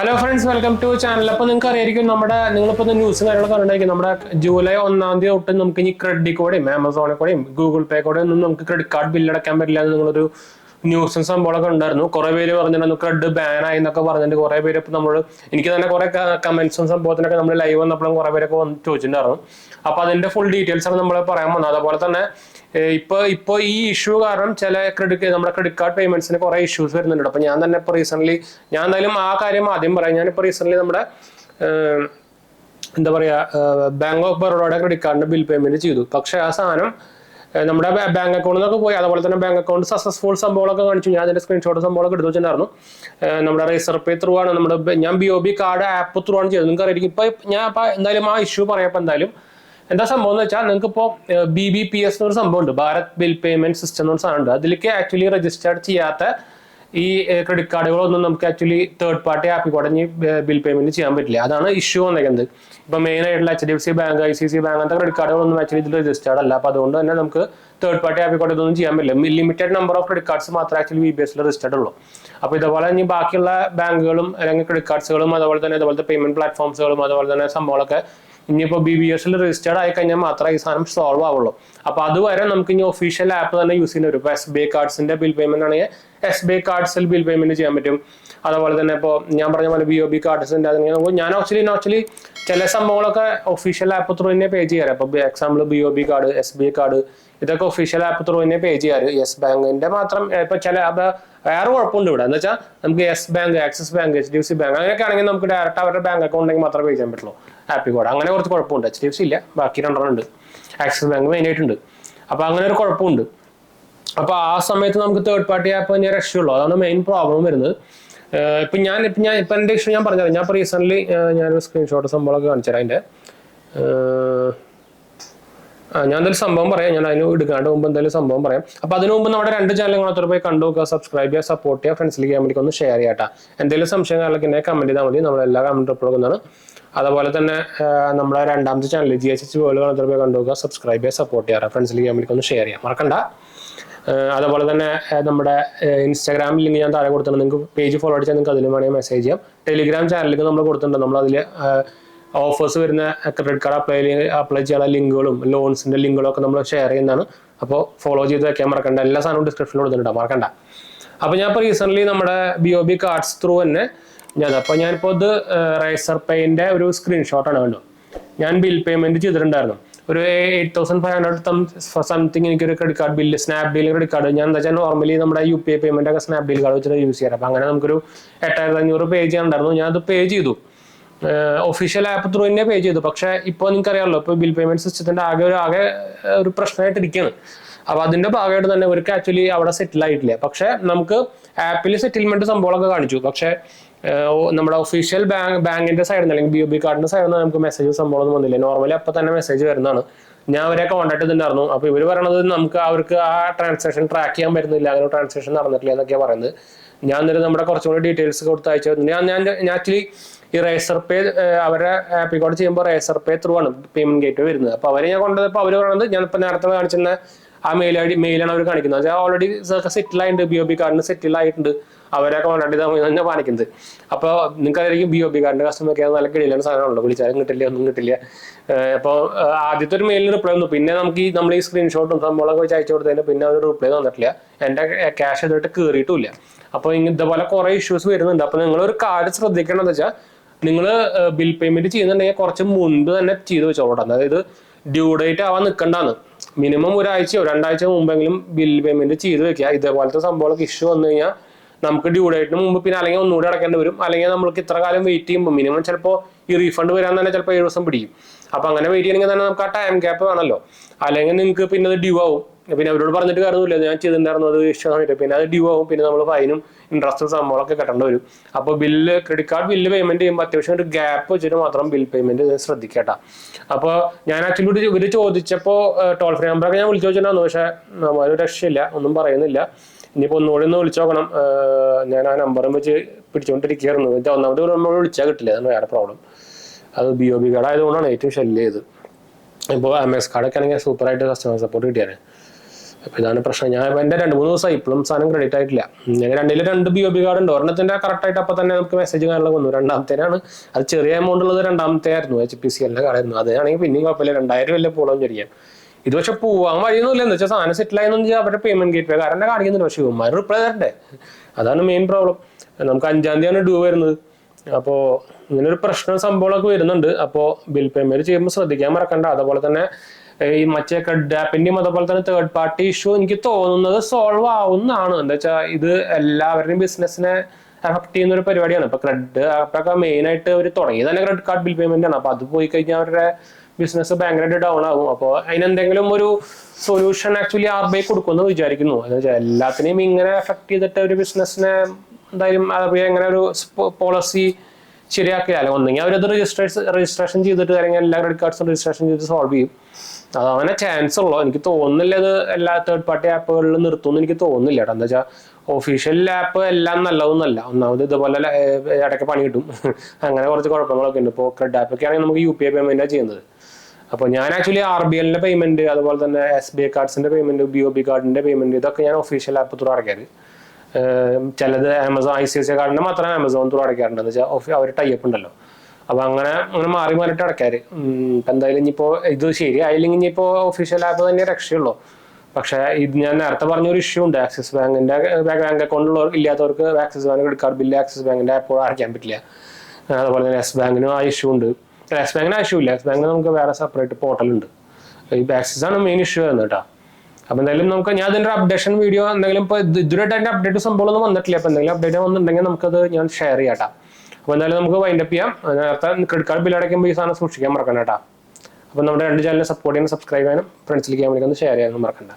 Hello friends, welcome to channel. അപ്പോൾ നിങ്ങൾക്ക് അറിയായിരിക്കും നിങ്ങളിപ്പോൾ ന്യൂസും കാര്യങ്ങളൊക്കെ കണ്ടിരിക്കും. നമ്മുടെ ജൂലൈ 1 തൊട്ട് നമുക്ക് ഇനി ക്രെഡിറ്റ് കോഡേയും ആമസോണിൽ കൂടെയും ഗൂഗിൾ പേ കൂടെ ഒന്നും നമുക്ക് ക്രെഡിറ്റ് കാർഡ് ബില്ല് അടയ്ക്കാൻ പറ്റില്ല എന്ന് നിങ്ങളൊരു ന്യൂസും സംഭവങ്ങളൊക്കെ ഉണ്ടായിരുന്നു. കുറെ പേര് പറഞ്ഞിട്ടുണ്ടായിരുന്നു ക്രെഡിറ്റ് ബാൻ ആയി എന്നൊക്കെ പറഞ്ഞിട്ട്. കുറെ പേര് ഇപ്പം എനിക്ക് തന്നെ കുറെ കമന്റ്സും സംഭവത്തിനൊക്കെ നമ്മൾ ലൈവ് വന്നപ്പോഴും കുറെ പേരൊക്കെ വന്ന് ചോദിച്ചിട്ടുണ്ടായിരുന്നു. അപ്പൊ അതിന്റെ ഫുൾ ഡീറ്റെയിൽസ് ആണ് നമ്മൾ പറയാൻ വന്നത്. അതുപോലെ തന്നെ ഇപ്പൊ ഈ ഇഷ്യൂ കാരണം നമ്മുടെ ക്രെഡിറ്റ് കാർഡ് പേയ്മെന്റ്സിന് കുറെ ഇഷ്യൂസ് വരുന്നുണ്ട്. അപ്പൊ ഞാൻ തന്നെ ഇപ്പൊ റീസെന്റ് ഞാൻ എന്തായാലും ആ കാര്യം ആദ്യം പറയാം. ഞാനിപ്പോ റീസെന്റ് നമ്മുടെ എന്താ പറയാ ബാങ്ക് ഓഫ് ബറോഡയുടെ ക്രെഡിറ്റ് കാർഡിന്റെ ബിൽ പേയ്മെന്റ് ചെയ്തു. പക്ഷെ ആ സാധനം നമ്മുടെ ബാങ്ക് അക്കൗണ്ടിൽ നിന്നൊക്കെ പോയി. അതുപോലെ തന്നെ ബാങ്ക് അക്കൗണ്ട് സക്സസ്ഫുൾ സംഭവങ്ങളൊക്കെ കാണിച്ചു. ഞാൻ അതിന്റെ സ്ക്രീൻഷോട്ട് സംഭവങ്ങളൊക്കെ എടുത്തു വെച്ചിട്ടുണ്ടായിരുന്നു. നമ്മുടെ റേസർ പേ ത്രൂ ആണ് ഞാൻ BOB കാർഡ് ആപ്പ് ത്രൂ ആണ് ചെയ്തത്. നിങ്ങൾക്ക് അറിയാം. ഇപ്പൊ ഞാൻ എന്തായാലും ആ ഇഷ്യൂ പറയാം. എന്താ സംഭവം എന്ന് വെച്ചാൽ നിങ്ങൾക്ക് ഇപ്പോൾ BBPS എന്നൊരു സംഭവമുണ്ട്, ഭാരത് ബിൽ പേയ്മെന്റ് സിസ്റ്റം എന്നൊരു സാധനമുണ്ട്. അതിലേക്ക് ആക്ച്വലി രജിസ്റ്റർഡ് ചെയ്യാത്ത ഈ ക്രെഡിറ്റ് കാർഡുകളൊന്നും നമുക്ക് ആക്ച്വലി തേർഡ് പാർട്ടി ആപ്പിൽ കൂടെ ബിൽ പേയ്മെന്റ് ചെയ്യാൻ പറ്റില്ല. അതാണ് ഇഷ്യൂ വന്നിരിക്കുന്നത്. ഇപ്പൊ മെയിൻ ആയിട്ടുള്ള HDFC ബാങ്ക്, ICICI ബാങ്ക് അങ്ങനത്തെ ക്രെഡിറ്റ് കാർഡുകളൊന്നും ആക്ച്വലി ഇതിൽ രജിസ്റ്റർഡ് അല്ല. അപ്പൊ അതുകൊണ്ട് തന്നെ നമുക്ക് തേർഡ് പാർട്ടി ആപ്പിൽ കൂടെ ഇതൊന്നും ചെയ്യാൻ പറ്റില്ല. Limited number of credit cards മാത്രമേ ആക്ച്വലി BBS രജിസ്റ്റർഡ് ഉള്ളൂ. അപ്പൊ ഇതുപോലെ ഇനി ബാക്കിയുള്ള ബാങ്കുകളും അല്ലെങ്കിൽ ക്രെഡിറ്റ് കാർഡ്സുകളും അതുപോലത്തെ പേയ്മെന്റ് പ്ലാറ്റ്ഫോംസുകളും അതുപോലെ തന്നെ സംഭവങ്ങളൊക്കെ ഇനിയിപ്പോൾ BBS രജിസ്റ്റേർഡ് ആയി കഴിഞ്ഞാൽ മാത്രമേ ഈ സാധനം സോൾവ് ആവുള്ളൂ. അപ്പൊ അതുവരെ നമുക്ക് ഇനി ഒഫീഷ്യൽ ആപ്പ് തന്നെ യൂസ് ചെയ്യുന്ന വരും. ഇപ്പൊ SBI കാർഡ്സിന്റെ ബിൽ പേയ്മെന്റ് ആണെങ്കിൽ SBI കാർഡ്സിൽ ബിൽ പേയ്മെന്റ് ചെയ്യാൻ പറ്റും. അതുപോലെ തന്നെ ഇപ്പോൾ ഞാൻ പറഞ്ഞ പോലെ BOB കാർഡ്സിന്റെ ഞാൻ ആക്ച്വലി ചില സംഭവങ്ങളൊക്കെ ഒഫീഷ്യൽ ആപ്പ് ത്രൂ തന്നെ പേ ചെയ്യാറ്. ഇപ്പൊ example BOB card, SBI card ഇതൊക്കെ ഒഫീഷ്യൽ ആപ്പ് ത്രൂ തന്നെ പേ ചെയ്യാറ്. യെസ് ബാങ്കിന്റെ മാത്രം ഇപ്പൊ വേറെ കുഴപ്പമുണ്ട് ഇവിടെ എന്ന് വെച്ചാൽ നമുക്ക് yes bank, axis bank, HDFC bank അങ്ങനെയൊക്കെ ആണെങ്കിൽ നമുക്ക് ഡയറക്റ്റ് അവരുടെ ബാങ്ക് അക്കൗണ്ടിലേക്ക് മാത്രമേ പേ ചെയ്യാൻ പറ്റുള്ളൂ ആപ്പിൽ കൂടെ. അങ്ങനെ കുറച്ച് കുഴപ്പമുണ്ട്. HDFC ഇല്ല, ബാക്കി രണ്ടെണ്ണം ഉണ്ട്. ആക്സിസ് ബാങ്ക് മെയിൻ ആയിട്ടുണ്ട്. അപ്പൊ അങ്ങനെ ഒരു കുഴപ്പമുണ്ട്. അപ്പൊ ആ സമയത്ത് നമുക്ക് തേർഡ് പാർട്ടി ആപ്പ് തന്നെ രക്ഷയുള്ളൂ. അതാണ് മെയിൻ പ്രോബ്ലം വരുന്നത്. ഇപ്പൊ എന്റെ ഇഷ്യൂ ഞാൻ പറഞ്ഞത്, ഞാൻ ഇപ്പൊ റീസെന്റ് ഞാനൊരു സ്ക്രീൻഷോട്ട് സംഭവമൊക്കെ കാണിച്ചു തരാം. അതിന്റെ ഞാൻ എന്തായാലും സംഭവം പറയാം. ഞാൻ അതിന് എടുക്കാണ്ട് മുമ്പ് എന്തായാലും സംഭവം പറയാം. അപ്പൊ അതിനു മുമ്പ് നമ്മുടെ 2 ചാനലുകൾ പോയി കണ്ടു നോക്കുക, സബ്സ്ക്രൈബ് ചെയ്യുക, സപ്പോർട്ട് ചെയ്യുക, ഫ്രണ്ട്സിലേക്ക് വേണ്ടിക്ക് ഒന്ന് ഷെയർ ചെയ്യാം. എന്തെങ്കിലും സംശയങ്ങളൊക്കെ എന്നെ കമന്റ് ചെയ്താൽ മതി. നമ്മളെല്ലാ കമന്റ് റിപ്ലൈ കൊടുക്കുന്നതാണ്. അതുപോലെ തന്നെ നമ്മുടെ രണ്ടാമത്തെ ചാനൽ GHH വേൾഡ് പോയി കണ്ടു നോക്കുക, സബ്സ്ക്രൈബ് ചെയ്യുക, സപ്പോർട്ട് ചെയ്യുക, ഫ്രണ്ട്സിലേക്ക് വേണ്ടിക്ക് ഒന്ന് ഷെയർ ചെയ്യാം, മറക്കണ്ട. അതുപോലെ തന്നെ നമ്മുടെ ഇൻസ്റ്റാഗ്രാമിൽ ലിങ്ക് ഞാൻ താഴെ കൊടുത്തിട്ടുണ്ട്. നിങ്ങൾക്ക് പേജ് ഫോളോ അടിച്ചാൽ നിങ്ങൾക്ക് അതിന് വേണമെങ്കിൽ മെസ്സേജ് ചെയ്യാം. ടെലിഗ്രാം ചാനലിലേക്ക് നമ്മൾ കൊടുത്തിട്ടുണ്ട്. നമ്മളതിൽ ഓഫേഴ്സ് വരുന്ന ക്രെഡിറ്റ് കാർഡ് അപ്ലൈ ചെയ്യാനുള്ള ലിങ്കുകളും ലോൺസിന്റെ ലിങ്കുകളും ഒക്കെ നമ്മൾ ഷെയർ ചെയ്യുന്നതാണ്. അപ്പോൾ ഫോളോ ചെയ്ത് വെക്കാൻ മറക്കണ്ട. എല്ലാ സാധനവും ഡിസ്ക്രിപ്ഷനിൽ കൊടുത്തിട്ടുണ്ട്, മറക്കണ്ട. അപ്പോൾ ഞാൻ ഇപ്പോൾ റീസെന്റ് നമ്മുടെ BOB കാർഡ്സ് ത്രൂ തന്നെ ഞാനിപ്പോൾ ഇത് റേസർ പേയിന്റെ ഒരു സ്ക്രീൻഷോട്ടാണ് കണ്ടു. ഞാൻ ബിൽ പേയ്മെന്റ് ചെയ്തിട്ടുണ്ടായിരുന്നു. ഒരു 8500 സംതിങ് എനിക്കൊരു credit card bill, Snapdeal credit card. ഞാൻ എന്താ വെച്ചാൽ നോർമലി നമ്മുടെ UPI പേയ്മെന്റ് ഒക്കെ സ്നാപ്ഡീൽ കാർഡ് വെച്ചിട്ട് യൂസ് ചെയ്യാറ്. അപ്പൊ അങ്ങനെ നമുക്കൊരു 8500 പേ ചെയ്യാനുണ്ടായിരുന്നു. ഞാൻ അത് പേ ചെയ്തു. ഒഫീഷ്യൽ ആപ്പ് ത്രൂ തന്നെ പേ ചെയ്തു. പക്ഷെ ഇപ്പോൾ നിങ്ങൾക്ക് അറിയാമല്ലോ, ഇപ്പോൾ ബിൽ പേയ്മെന്റ് സിസ്റ്റത്തിന്റെ ആകെ ഒരു പ്രശ്നമായിട്ട് ഇരിക്കുകയാണ്. അപ്പൊ അതിന്റെ ഭാഗമായിട്ട് തന്നെ അവർക്ക് ആക്ച്വലി അവിടെ സെറ്റിൽ ആയിട്ടില്ല. പക്ഷെ നമുക്ക് ആപ്പിൽ സെറ്റിൽമെന്റ് സംഭവങ്ങളൊക്കെ കാണിച്ചു. പക്ഷെ നമ്മുടെ ഒഫീഷ്യൽ ബാങ്കിന്റെ സൈഡിൽ നിന്ന് അല്ലെങ്കിൽ BOB കാർഡിന്റെ സൈഡിൽ നിന്ന് നമുക്ക് മെസ്സേജ് സംഭവമൊന്നും വന്നില്ല. നോർമലി അപ്പൊ തന്നെ മെസ്സേജ് വരുന്നതാണ്. ഞാൻ അവരെ കോൺടാക്ട് ചെയ്തിട്ടുണ്ടായിരുന്നു. അപ്പൊ ഇവർ പറയണത് അവർക്ക് ആ ട്രാൻസാക്ഷൻ ട്രാക്ക് ചെയ്യാൻ പറ്റുന്നില്ല, അങ്ങനെ ട്രാൻസാക്ഷൻ നടന്നിട്ടില്ല എന്നൊക്കെയാണ് പറയുന്നത്. ഞാൻ എന്നിട്ട് നമ്മുടെ കുറച്ചുകൂടി ഡീറ്റെയിൽസ് കൊടുത്ത് അയച്ചു. ഞാൻ ആക്ച്വലി ഈ റേസർ പേ അവരെ ആപ്പിൽ കൂടെ ചെയ്യുമ്പോൾ റേസർ പേ ത്രൂ ആണ് പേയ്മെന്റ് ഗേറ്റ് വരുന്നത്. അപ്പൊ അവരെ ഞാൻ കൊണ്ടുവന്നപ്പോൾ അവർ പറയുന്നത് ഞാനിപ്പോൾ നേരത്തെ കാണിച്ചിരുന്ന ആ മെയിലാണ് അവർ കാണിക്കുന്നത്. അത് ഓൾറെഡി സെറ്റിൽ ആയിട്ടുണ്ട്, BOB കാർഡിന് സെറ്റിൽ ആയിട്ടുണ്ട്. അവരെ കോൺടാക്ട് ചെയ്താൽ തന്നെ കാണിക്കുന്നത്. അപ്പോൾ നിങ്ങൾക്കായിരിക്കും BOB കാർഡിന്റെ കസ്റ്റമർ കെയർ നല്ല കിടിലാണ് സാധനമുള്ളൂ. വിളിച്ചാലും കിട്ടില്ല, ഒന്നും കിട്ടില്ല. അപ്പോൾ ആദ്യത്തെ ഒരു മെയിലിന് റിപ്ലൈ വന്നു. പിന്നെ നമ്മൾ ഈ സ്ക്രീൻഷോട്ടും സംഭവങ്ങളൊക്കെ വെച്ച് അയച്ചു കൊടുത്തതിന് പിന്നെ ഒരു റിപ്ലൈ തന്നിട്ടില്ല. എന്റെ ക്യാഷ് ഇതായിട്ട് കയറിയിട്ടില്ല. അപ്പോൾ ഇതുപോലെ കുറെ ഇഷ്യൂസ് വരുന്നുണ്ട്. അപ്പൊ നിങ്ങളൊരു കാര്യം ശ്രദ്ധിക്കേണ്ടത് വെച്ചാൽ നിങ്ങൾ ബിൽ പേയ്മെന്റ് ചെയ്യുന്നുണ്ടെങ്കിൽ കുറച്ച് മുൻപ് തന്നെ ചെയ്ത് വെച്ചോളൂ. അതായത് ഡ്യൂ ഡേറ്റ് ആവാൻ നിൽക്കണ്ടാന്ന്. മിനിമം ഒരാഴ്ചയോ 2 ആഴ്ചയോ മുമ്പെങ്കിലും ബിൽ പേയ്മെന്റ് ചെയ്ത് വെക്കുക. ഇതേപോലത്തെ സംഭവങ്ങളൊക്കെ ഇഷ്യൂ വന്നു കഴിഞ്ഞാൽ നമുക്ക് ഡ്യൂ ഡേറ്റിന് മുമ്പ് പിന്നെ അല്ലെങ്കിൽ ഒന്നുകൂടി അടക്കേണ്ടി വരും. അല്ലെങ്കിൽ നമുക്ക് ഇത്ര കാലം വെയിറ്റ് ചെയ്യുമ്പോൾ മിനിമം ചിലപ്പോൾ ഈ റീഫണ്ട് വരാൻ തന്നെ ചിലപ്പോൾ 7 ദിവസം പിടിക്കും. അപ്പൊ അങ്ങനെ വെയിറ്റ് ചെയ്യണമെങ്കിൽ തന്നെ നമുക്ക് ആ ടൈം ഗ്യാപ്പ് വേണമല്ലോ. അല്ലെങ്കിൽ നിങ്ങൾക്ക് പിന്നെ അത് ഡ്യൂ ആവും. പിന്നെ അവരോട് പറഞ്ഞിട്ട് കാര്യമില്ല, ഞാൻ ചെയ്തിട്ടുണ്ടായിരുന്നു അത് ഇഷ്യൂ ആയിട്ട്. പിന്നെ അത് ഡ്യൂ ആവും. പിന്നെ നമ്മൾ ഫൈനും ഇൻട്രസ്റ്റും സംഭവങ്ങളൊക്കെ കെട്ടേണ്ടി വരും. അപ്പോൾ ക്രെഡിറ്റ് കാർഡ് ബില്ല് പേയ്മെന്റ് ചെയ്യുമ്പോൾ അത്യാവശ്യം ഒരു ഗ്യാപ്പ് വെച്ചിട്ട് മാത്രം ബിൽ പേയ്മെന്റ് ശ്രദ്ധിക്കട്ടെ. അപ്പോൾ ഞാൻ ആക്ച്വലി ഇവർ ചോദിച്ചപ്പോൾ ടോൾ ഫ്രീ നമ്പറൊക്കെ ഞാൻ വിളിച്ചു വെച്ചിട്ടുണ്ടായിരുന്നു. പക്ഷെ ഒരു രക്ഷയില്ല, ഒന്നും പറയുന്നില്ല. ഇനിയിപ്പോൾ ഒന്നുകൂടി ഒന്ന് വിളിച്ചു നോക്കണം. ഞാൻ ആ നമ്പറും വെച്ച് പിടിച്ചുകൊണ്ടിരിക്കുകയായിരുന്നു. ഒന്നാമത് നമ്മൾ വിളിച്ചാൽ കിട്ടില്ല, അതാണ് വേറെ പ്രോബ്ലം. അത് BOB കാർഡ് ആയതുകൊണ്ടാണ് ഏറ്റവും ശല്യം ചെയ്ത്. ഇപ്പോൾ MS കാർഡൊക്കെ ആണെങ്കിൽ സൂപ്പറായിട്ട് കസ്റ്റമർ സപ്പോർട്ട് കിട്ടിയാണ്. അപ്പൊ ഇതാണ് പ്രശ്നം. ഞാൻ എന്റെ 2-3 ദിവസമായി ഇപ്പോഴും സാധനം ക്രെഡിറ്റ് ആയിട്ടില്ല. ഞാൻ രണ്ട് BOB കാർഡ് ഉണ്ട്. ഒരെണ്ണത്തിന്റെ കറക്റ്റ് ആയിട്ട് അപ്പൊ തന്നെ നമുക്ക് മെസ്സേജ് കാര്യങ്ങളൊക്കെ വന്നു. രണ്ടാമത്തേനാണ് അത് ചെറിയ എമൗണ്ട് ഉള്ളത്. രണ്ടാമത്തെ ആയിരുന്നു HPCL കാർഡായിരുന്നു. അതാണെങ്കിൽ പിന്നെയും കുഴപ്പമില്ല, 2000 വല്ല പോകാൻ വിചാരിക്കാം. ഇത് പക്ഷെ പോവാൻ വഴിയൊന്നുമില്ല. എന്താ വെച്ചാൽ സാധനം സെറ്റിൽ ആയെന്ന് വെച്ചാൽ അവരുടെ പേയ്മെന്റ് ഗേറ്റ് വേ കാരണം കാണിക്കുന്നുണ്ട്. പക്ഷെ ഇവന്മാർ റിപ്ലൈ തരണ്ടേ, അതാണ് മെയിൻ പ്രോബ്ലം. നമുക്ക് 5-ാം തീയതിയാണ് ഡ്യൂ വരുന്നത്. അപ്പോൾ ഇങ്ങനെ ഒരു പ്രശ്നം സംഭവങ്ങളൊക്കെ വരുന്നുണ്ട്. അപ്പോൾ ബിൽ പേയ്മെന്റ് ചെയ്യുമ്പോൾ ശ്രദ്ധിക്കാൻ മറക്കണ്ട. അതുപോലെ തന്നെ ഈ മറ്റേ ക്രെഡിറ്റ് ആപ്പിന്റെയും അതുപോലെ തന്നെ തേർഡ് പാർട്ടി ഇഷ്യൂ എനിക്ക് തോന്നുന്നത് സോൾവ് ആവുന്നതാണ്. എന്താ വെച്ചാൽ ഇത് എല്ലാവരുടെയും ബിസിനസിനെ അഫക്ട് ചെയ്യുന്ന ഒരു പരിപാടിയാണ്. ഇപ്പൊ ക്രെഡിറ്റ് ആപ്പൊക്കെ മെയിൻ ആയിട്ട് അവർ തുടങ്ങി തന്നെ ക്രെഡിറ്റ് കാർഡ് ബിൽ പേയ്മെന്റ് ആണ്. അപ്പൊ അത് പോയി കഴിഞ്ഞാൽ അവരുടെ ബിസിനസ് ഭയങ്കരമായിട്ട് ഡൗൺ ആകും. അപ്പോൾ അതിനെന്തെങ്കിലും ഒരു സൊല്യൂഷൻ ആക്ച്വലി RBI കൊടുക്കുമെന്ന് വിചാരിക്കുന്നു. എന്ന് വെച്ചാൽ എല്ലാത്തിനെയും ഇങ്ങനെ അഫക്ട് ചെയ്തിട്ട് ഒരു ബിസിനസ്സിനെ എന്തായാലും RBI എങ്ങനെ ഒരു പോളിസി ശരിയാക്കിയാൽ ഒന്നെങ്കിൽ അവരത് രജിസ്ട്രേഷൻ ചെയ്തിട്ട് അല്ലെങ്കിൽ എല്ലാ ക്രെഡിറ്റ് കാർഡ്സും രജിസ്ട്രേഷൻ ചെയ്ത് സോൾവ് ചെയ്യും. അതങ്ങനെ ചാൻസ് ഉള്ളൂ. എനിക്ക് തോന്നുന്നില്ല ഇത് എല്ലാ തേർഡ് പാർട്ടി ആപ്പുകളിൽ നിർത്തുമെന്ന് എനിക്ക് തോന്നുന്നില്ല കേട്ടോ. എന്താ വെച്ചാൽ ഒഫീഷ്യൽ ആപ്പ് എല്ലാം നല്ലതൊന്നുമല്ല. ഒന്നാമത് ഇതുപോലെ ഇടയ്ക്ക് പണി കിട്ടും. അങ്ങനെ കുറച്ച് കുഴപ്പങ്ങളൊക്കെ ഉണ്ട്. ഇപ്പോൾ ക്രെഡിറ്റ് ആപ്പൊക്കെ ആണെങ്കിൽ നമുക്ക് UPI പേയ്മെന്റാണ് ചെയ്യുന്നത്. അപ്പോൾ ഞാൻ ആക്ച്വലി RBLന്റെ പേയ്മെന്റ് അതുപോലെ തന്നെ SBI കാർഡ്സിന്റെ പേയ്മെന്റ് BOB കാർഡിന്റെ പേയ്മെന്റ് ഇതൊക്കെ ഞാൻ ഒഫീഷ്യൽ ആപ്പ് ത്രൂ അടയ്ക്കാറ്. ചിലത് ആമസോൺ ICICI കാർഡിന്റെ മാത്രം ആമസോൺ ത്രൂ അടയ്ക്കാറുണ്ട്. എന്ന് വെച്ചാൽ അവർ ടൈപ്പ് ഉണ്ടല്ലോ. അപ്പൊ അങ്ങനെ മാറി മാറിയിട്ട് അടയ്ക്കാറ്. എന്തായാലും ഇനിയിപ്പോ ഇത് ശരിയായില്ലെങ്കിൽ ഇനിയിപ്പോ ഒഫീഷ്യൽ ആപ്പ് തന്നെ രക്ഷയുള്ളൂ. പക്ഷെ ഇത് ഞാൻ നേരത്തെ പറഞ്ഞൊരു ഇഷ്യൂ ഉണ്ട്. ആക്സിസ് ബാങ്കിന്റെ ബാങ്ക് അക്കൗണ്ട് ഇല്ലാത്തവർക്ക് axis bank credit card bill axis ബാങ്കിന്റെ ആപ്പ് അടയ്ക്കാൻ പറ്റില്ല. അതുപോലെ തന്നെ യെസ് ബാങ്കിനും ആ ഇഷ്യൂ ഉണ്ട്. യെസ് ബാങ്കിന് ആ ഇഷ്യൂ ഇല്ല. യെസ് ബാങ്കിന് നമുക്ക് വേറെ സെപ്പറേറ്റ് പോർട്ടൽ ഉണ്ട്. ഈ ആക്സിസ് ആണ് മെയിൻ ഇഷ്യൂ വരുന്നത് കേട്ടോ. അപ്പൊ എന്തായാലും നമുക്ക് ഞാൻ ഇതിന്റെ അപ്ഡേഷൻ വീഡിയോ എന്തെങ്കിലും ഇപ്പൊ ഇതുവരെയായിട്ട് അതിന്റെ അപ്ഡേറ്റ് സംഭവമൊന്നും വന്നിട്ടില്ല. അപ്പൊ എന്തെങ്കിലും അപ്ഡേറ്റ് വന്നിട്ടുണ്ടെങ്കിൽ നമുക്കത് ഞാൻ ഷെയർ ചെയ്യാം. അപ്പോൾ എന്തായാലും നമുക്ക് വൈൻഡപ്പ് ചെയ്യാം. നേരത്തെ ക്രെഡിറ്റ് കാർഡ് ബില്ല് അടയ്ക്കുമ്പോൾ ഈ സാധനം സൂക്ഷിക്കാൻ മറക്കണ്ട കേട്ടോ. അപ്പോൾ നമ്മുടെ 2 ചാനലിനെ സപ്പോർട്ട് ചെയ്യാനും സബ്സ്ക്രൈബ് ചെയ്യാനും ഫ്രണ്ട്സിലേക്ക് ഒന്ന് ഷെയർ ചെയ്യാനും മറക്കണ്ട.